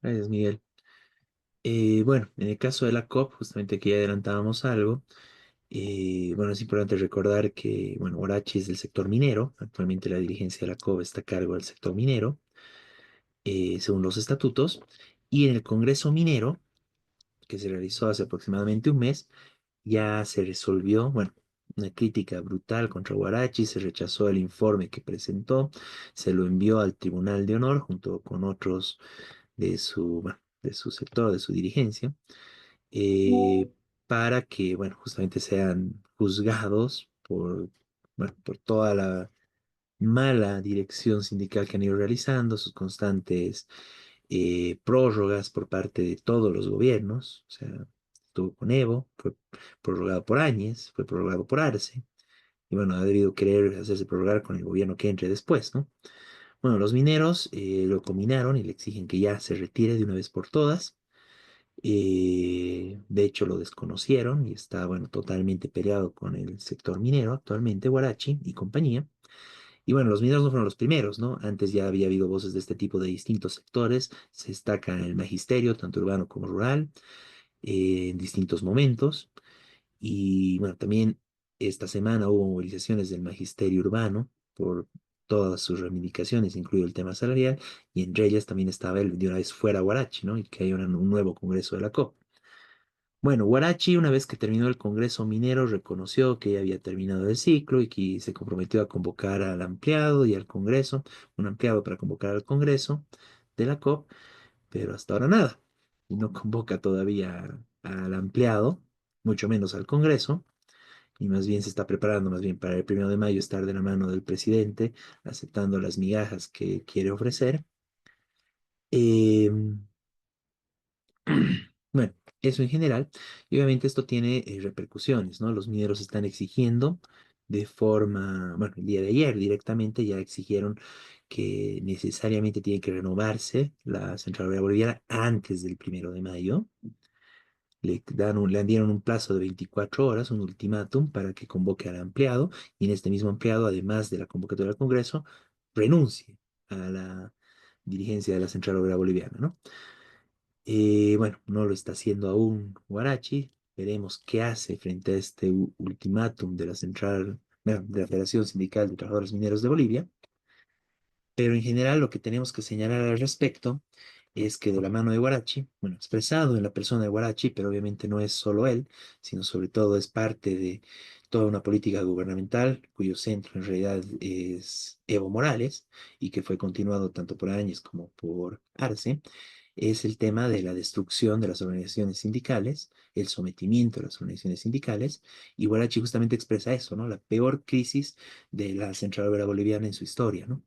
Gracias, Miguel. Bueno, en el caso de la COP, justamente que ya adelantábamos algo, bueno, es importante recordar que, bueno, Orachi es del sector minero. Actualmente la dirigencia de la COP está a cargo del sector minero, según los estatutos, y en el Congreso Minero, que se realizó hace aproximadamente un mes, ya se resolvió, bueno, una crítica brutal contra Guarachi, se rechazó el informe que presentó, se lo envió al Tribunal de Honor junto con otros bueno, de su sector, de su dirigencia, para que, bueno, justamente sean juzgados por, bueno, por toda la mala dirección sindical que han ido realizando, sus constantes prórrogas por parte de todos los gobiernos. O sea, estuvo con Evo, fue prorrogado por Áñez, fue prorrogado por Arce, y bueno, ha debido querer hacerse prorrogar con el gobierno que entre después, ¿no? Bueno, los mineros lo combinaron y le exigen que ya se retire de una vez por todas. De hecho, lo desconocieron y está, bueno, totalmente peleado con el sector minero actualmente, Guarachi y compañía. Y bueno, los mineros no fueron los primeros, ¿no? Antes ya había habido voces de este tipo de distintos sectores. Se destaca el magisterio, tanto urbano como rural, en distintos momentos. Y bueno, también esta semana hubo movilizaciones del magisterio urbano por todas sus reivindicaciones, incluido el tema salarial, y entre ellas también estaba el de una vez fuera Guarachi, ¿no? Y que haya un nuevo congreso de la COP. Bueno, Guarachi, una vez que terminó el Congreso Minero, reconoció que ya había terminado el ciclo y que se comprometió a convocar al ampliado y al Congreso, un ampliado para convocar al Congreso de la COP, pero hasta ahora nada. Y no convoca todavía al ampliado, mucho menos al Congreso, y más bien se está preparando más bien para el 1 de mayo estar de la mano del presidente, aceptando las migajas que quiere ofrecer. Em, Bueno, eso en general. Y obviamente esto tiene repercusiones, ¿no? Los mineros están exigiendo de forma, bueno, el día de ayer directamente ya exigieron que necesariamente tiene que renovarse la central obrera boliviana antes del 1 de mayo. Le dieron un plazo de 24 horas, un ultimátum para que convoque al ampliado y en este mismo ampliado, además de la convocatoria del Congreso, renuncie a la dirigencia de la central obrera boliviana, ¿no? Bueno, no lo está haciendo aún Guarachi. Veremos qué hace frente a este ultimátum de la central, bueno, de la Federación Sindical de Trabajadores Mineros de Bolivia. Pero en general lo que tenemos que señalar al respecto es que de la mano de Guarachi, bueno, expresado en la persona de Guarachi, pero obviamente no es solo él, sino sobre todo es parte de toda una política gubernamental cuyo centro en realidad es Evo Morales y que fue continuado tanto por Áñez como por Arce, es el tema de la destrucción de las organizaciones sindicales, el sometimiento de las organizaciones sindicales, y Guarachi justamente expresa eso, ¿no? La peor crisis de la Central Obrera Boliviana en su historia, ¿no?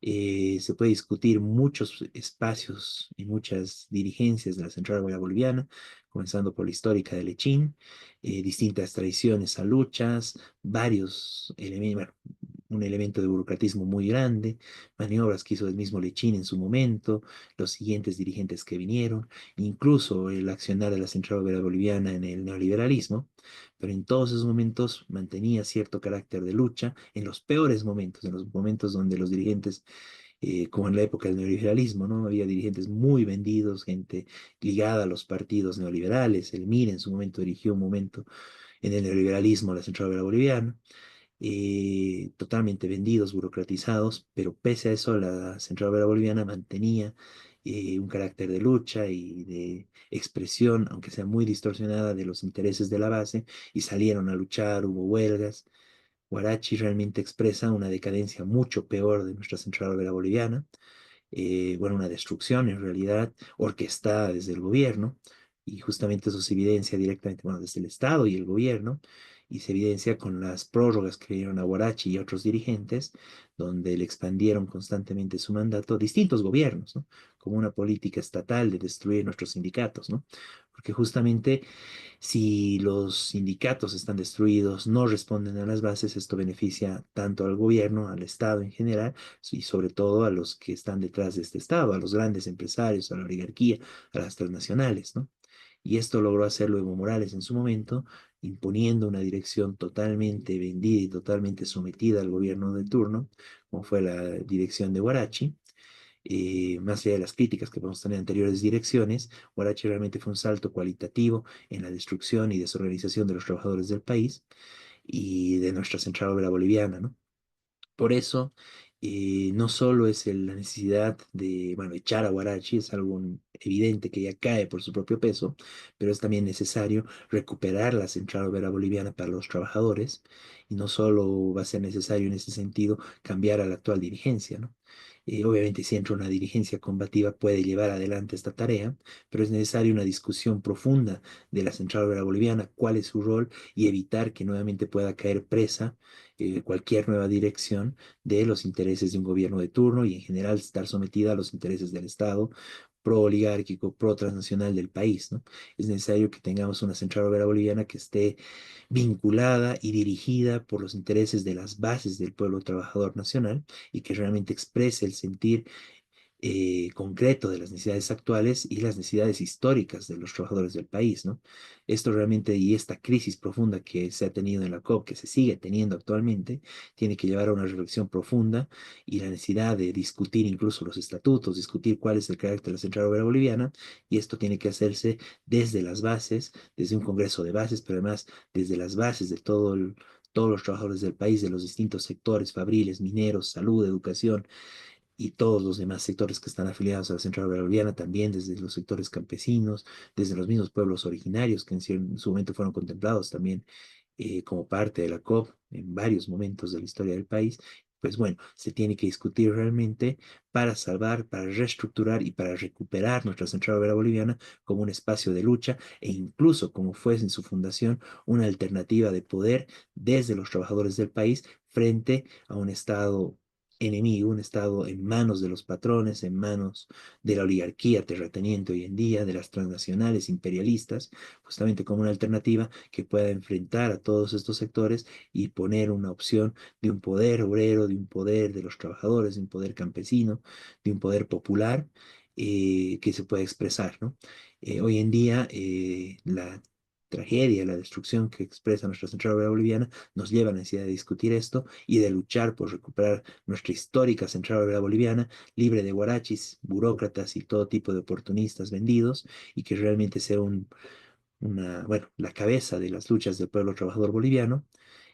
Se puede discutir muchos espacios y muchas dirigencias de la Central Obrera Boliviana, comenzando por la histórica de Lechín, distintas tradiciones a luchas, varios elementos, bueno, un elemento de burocratismo muy grande, maniobras que hizo el mismo Lechín en su momento, los siguientes dirigentes que vinieron, incluso el accionar de la Central Obrera Boliviana en el neoliberalismo, pero en todos esos momentos mantenía cierto carácter de lucha, en los peores momentos, en los momentos donde los dirigentes, como en la época del neoliberalismo, ¿no? Había dirigentes muy vendidos, gente ligada a los partidos neoliberales, el MIR en su momento dirigió un momento en el neoliberalismo a la Central Obrera Boliviana, totalmente vendidos, burocratizados, pero pese a eso la Central Obrera Boliviana mantenía un carácter de lucha y de expresión, aunque sea muy distorsionada, de los intereses de la base, y salieron a luchar, hubo huelgas. Guarachi realmente expresa una decadencia mucho peor de nuestra Central Obrera Boliviana, bueno, una destrucción en realidad orquestada desde el gobierno, y justamente eso se evidencia directamente, bueno, desde el Estado y el gobierno, y se evidencia con las prórrogas que dieron a Guarachi y a otros dirigentes, donde le expandieron constantemente su mandato, distintos gobiernos, ¿no? Como una política estatal de destruir nuestros sindicatos, ¿no? Porque justamente si los sindicatos están destruidos, no responden a las bases, esto beneficia tanto al gobierno, al Estado en general, y sobre todo a los que están detrás de este Estado, a los grandes empresarios, a la oligarquía, a las transnacionales, ¿no? Y esto logró hacerlo Evo Morales en su momento, imponiendo una dirección totalmente vendida y totalmente sometida al gobierno de turno, como fue la dirección de Guarachi, más allá de las críticas que podemos tener en anteriores direcciones, Huarache realmente fue un salto cualitativo en la destrucción y desorganización de los trabajadores del país y de nuestra central obrera boliviana, ¿no? Por eso, no solo es la necesidad de, bueno, echar a Huarachi, es algo evidente que ya cae por su propio peso, pero es también necesario recuperar la central obrera boliviana para los trabajadores, y no solo va a ser necesario en ese sentido cambiar a la actual dirigencia, ¿no? Obviamente, si entra una dirigencia combativa puede llevar adelante esta tarea, pero es necesaria una discusión profunda de la central obrera boliviana, cuál es su rol y evitar que nuevamente pueda caer presa cualquier nueva dirección de los intereses de un gobierno de turno y en general estar sometida a los intereses del Estado pro-oligárquico, pro-transnacional del país, ¿no? Es necesario que tengamos una central obrera boliviana que esté vinculada y dirigida por los intereses de las bases del pueblo trabajador nacional y que realmente exprese el sentir concreto de las necesidades actuales y las necesidades históricas de los trabajadores del país, ¿no? Esto realmente y esta crisis profunda que se ha tenido en la COP, que se sigue teniendo actualmente, tiene que llevar a una reflexión profunda y la necesidad de discutir incluso los estatutos, discutir cuál es el carácter de la Central Obrera Boliviana, y esto tiene que hacerse desde las bases, desde un congreso de bases, pero además desde las bases de todos los trabajadores del país, de los distintos sectores, fabriles, mineros, salud, educación, y todos los demás sectores que están afiliados a la Central Obrera Boliviana, también desde los sectores campesinos, desde los mismos pueblos originarios que en su momento fueron contemplados también como parte de la COP en varios momentos de la historia del país. Pues bueno, se tiene que discutir realmente para salvar, para reestructurar y para recuperar nuestra Central Obrera Boliviana como un espacio de lucha e incluso como fue en su fundación una alternativa de poder desde los trabajadores del país frente a un Estado enemigo, un Estado en manos de los patrones, en manos de la oligarquía terrateniente hoy en día, de las transnacionales imperialistas, justamente como una alternativa que pueda enfrentar a todos estos sectores y poner una opción de un poder obrero, de un poder de los trabajadores, de un poder campesino, de un poder popular que se pueda expresar, ¿no? Hoy en día la tragedia, la destrucción que expresa nuestra Central Obrera Boliviana nos lleva a la necesidad de discutir esto y de luchar por recuperar nuestra histórica Central Obrera Boliviana, libre de guarachis, burócratas y todo tipo de oportunistas vendidos, y que realmente sea bueno, la cabeza de las luchas del pueblo trabajador boliviano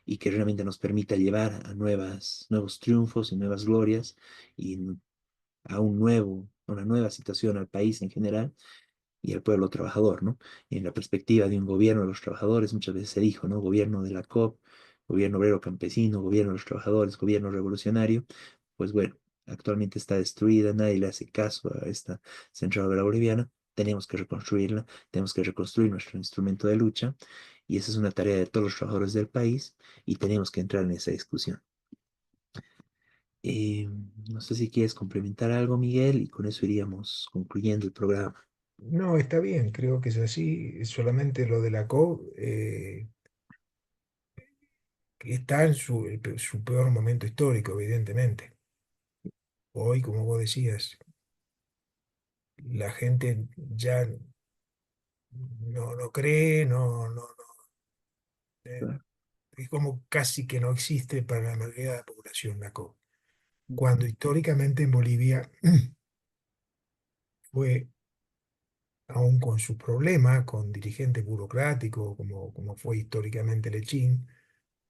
y que realmente nos permita llevar a nuevos triunfos y nuevas glorias y a una nueva situación al país en general y al pueblo trabajador, ¿no? En la perspectiva de un gobierno de los trabajadores, muchas veces se dijo, ¿no? Gobierno de la COP, gobierno obrero campesino, gobierno de los trabajadores, gobierno revolucionario. Pues bueno, actualmente está destruida, nadie le hace caso a esta central obrera boliviana. Tenemos que reconstruirla, tenemos que reconstruir nuestro instrumento de lucha y esa es una tarea de todos los trabajadores del país y tenemos que entrar en esa discusión. Eh, no sé si quieres complementar algo, Miguel, y con eso iríamos concluyendo el programa. No, está bien, creo que es así. Solamente lo de la CO que está en su peor momento histórico, evidentemente. Hoy, como vos decías, la gente ya no cree, Claro. es como casi que no existe para la mayoría de la población la CO. Cuando Ujú. históricamente en Bolivia fue, aún con sus problemas, con dirigentes burocráticos, como fue históricamente Lechín,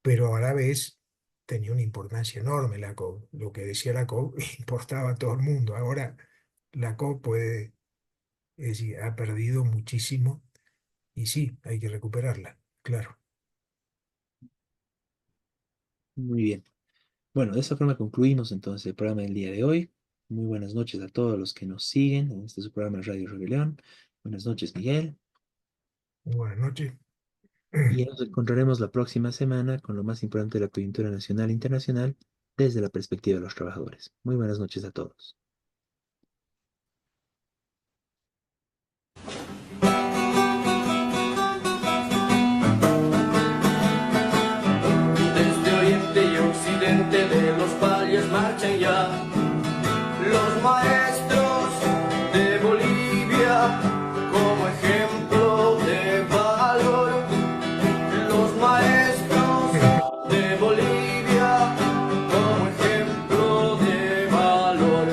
pero a la vez tenía una importancia enorme la COP. Lo que decía la COP importaba a todo el mundo. Ahora la COP puede, es decir, ha perdido muchísimo y sí, hay que recuperarla, claro. Muy bien. Bueno, de esta forma concluimos entonces el programa del día de hoy. Muy buenas noches a todos los que nos siguen en este su programa de Radio Rebelión. Buenas noches, Miguel. Buenas noches. Y nos encontraremos la próxima semana con lo más importante de la coyuntura nacional e internacional desde la perspectiva de los trabajadores. Muy buenas noches a todos. Desde oriente y occidente de los valles marchan ya los maestros de Bolivia como ejemplo de valor. Los maestros de Bolivia como ejemplo de valor.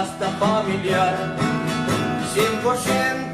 hasta familiar. 100%